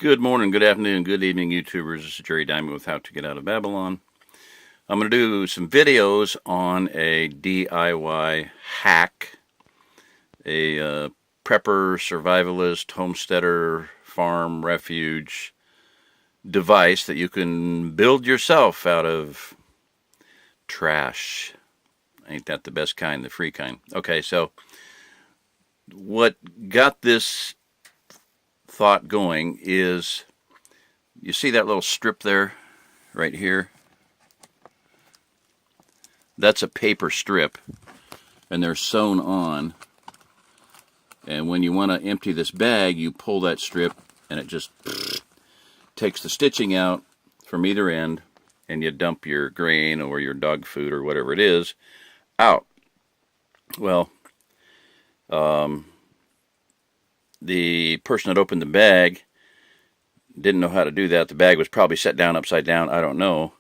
Good morning, good afternoon, good evening, YouTubers. This is Jerry Diamond with How to Get Out of Babylon. I'm going to do some videos on a DIY hack, a prepper, survivalist, homesteader, farm, refuge device that you can build yourself out of trash. Ain't that the best kind, the free kind? Okay, so what got this thought going is, you see that little strip there, right here? That's a paper strip, and they're sewn on. And when you want to empty this bag, you pull that strip, and it just takes the stitching out from either end, and you dump your grain or your dog food or whatever it is out. Well, the person that opened the bag didn't know how to do that. The bag was probably set down upside down, I don't know.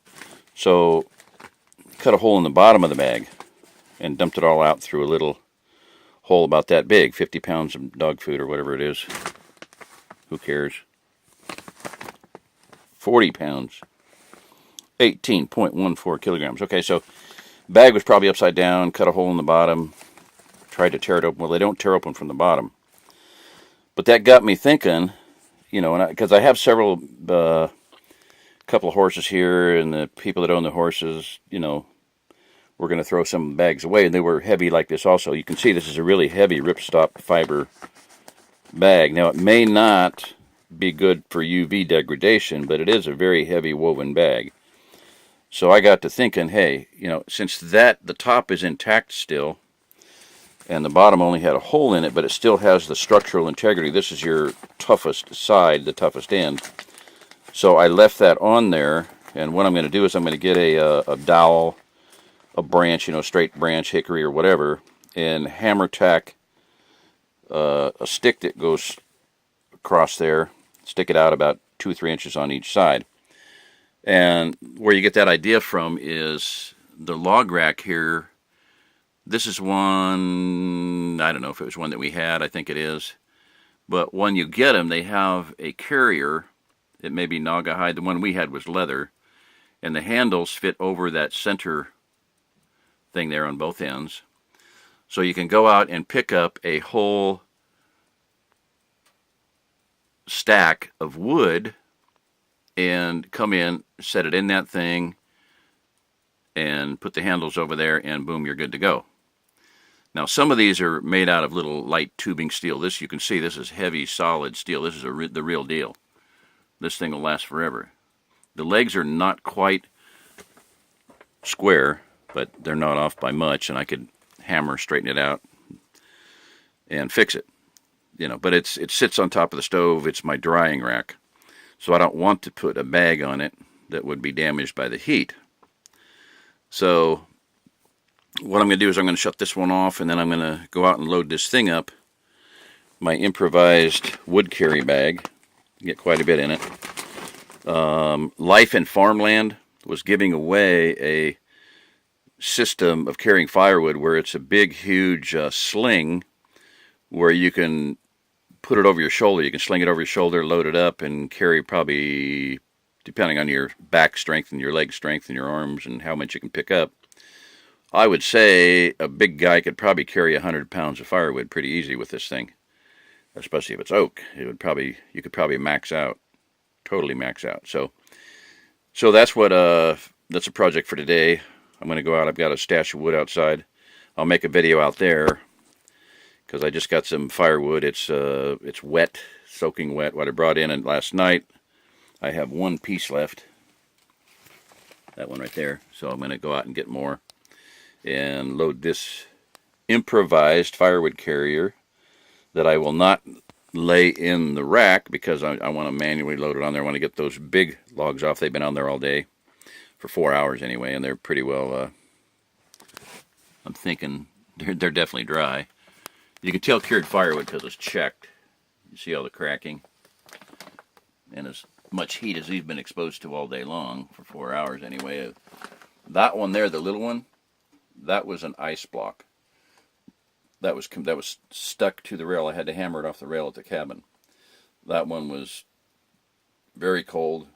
So cut a hole in the bottom of the bag and dumped it all out through a little hole about that big, 50 pounds of dog food or whatever it is. Who cares? 40 pounds. 18.14 kilograms. Okay, so bag was probably upside down, cut a hole in the bottom, tried to tear it open. Well, they don't tear open from the bottom. But that got me thinking, you know, because I have several, couple of horses here, and the people that own the horses, you know, we're going to throw some bags away, and they were heavy like this also. You can see this is a really heavy ripstop fiber bag. Now, it may not be good for UV degradation, but it is a very heavy woven bag. So I got to thinking, hey, you know, since the top is intact still, and the bottom only had a hole in it, but it still has the structural integrity. This is your toughest side, the toughest end. So I left that on there, and what I'm going to do is I'm going to get a dowel, a branch, you know, straight branch, hickory or whatever, and hammer tack a stick that goes across there, stick it out about 2 or 3 inches on each side. And where you get that idea from is the log rack here. This is one, I don't know if it was one that we had, I think it is. But when you get them, they have a carrier. It may be naga hide. The one we had was leather. And the handles fit over that center thing there on both ends. So you can go out and pick up a whole stack of wood and come in, set it in that thing, and put the handles over there, and boom, you're good to go. Now, some of these are made out of little light tubing steel. This, you can see, this is heavy, solid steel. This is the real deal. This thing will last forever. The legs are not quite square, but they're not off by much, and I could hammer, straighten it out, and fix it. You know, but it sits on top of the stove. It's my drying rack. So I don't want to put a bag on it that would be damaged by the heat. So what I'm going to do is I'm going to shut this one off, and then I'm going to go out and load this thing up. My improvised wood carry bag. Get quite a bit in it. Life in Farmland was giving away a system of carrying firewood where it's a big, huge sling where you can put it over your shoulder. You can sling it over your shoulder, load it up, and carry probably, depending on your back strength and your leg strength and your arms and how much you can pick up, I would say a big guy could probably carry 100 pounds of firewood pretty easy with this thing. Especially if it's oak, you could probably max out, totally max out. So that's that's a project for today. I'm going to go out. I've got a stash of wood outside. I'll make a video out there because I just got some firewood. It's wet, soaking wet. What I brought in last night, I have one piece left. That one right there. So I'm going to go out and get more and load this improvised firewood carrier that I will not lay in the rack because I want to manually load it on there. I want to get those big logs off. They've been on there all day, for 4 hours anyway, and they're pretty well, I'm thinking they're definitely dry. You can tell cured firewood because it's checked. You see all the cracking. And as much heat as these been exposed to all day long, for 4 hours anyway. That one there, the little one, that was an ice block. That was stuck to the rail. I had to hammer it off the rail at the cabin. That one was very cold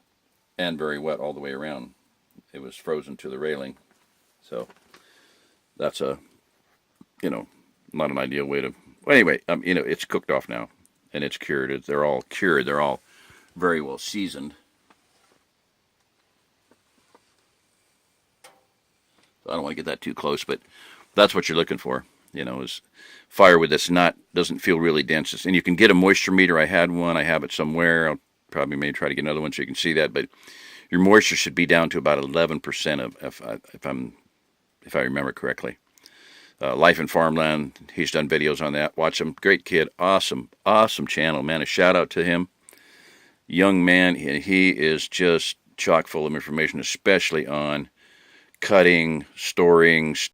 and very wet all the way around. It was frozen to the railing. So that's a, not an ideal way to. Well, anyway, it's cooked off now, and it's cured. They're all cured. They're all very well seasoned. So I don't want to get that too close, but that's what you're looking for. Is firewood that's doesn't feel really dense. And you can get a moisture meter. I had one. I have it somewhere. I'll probably may try to get another one so you can see that. But your moisture should be down to about 11% if I remember correctly. Life in Farmland. He's done videos on that. Watch him. Great kid. Awesome channel, man. A shout out to him. Young man. He is just chock full of information, especially on cutting, storing,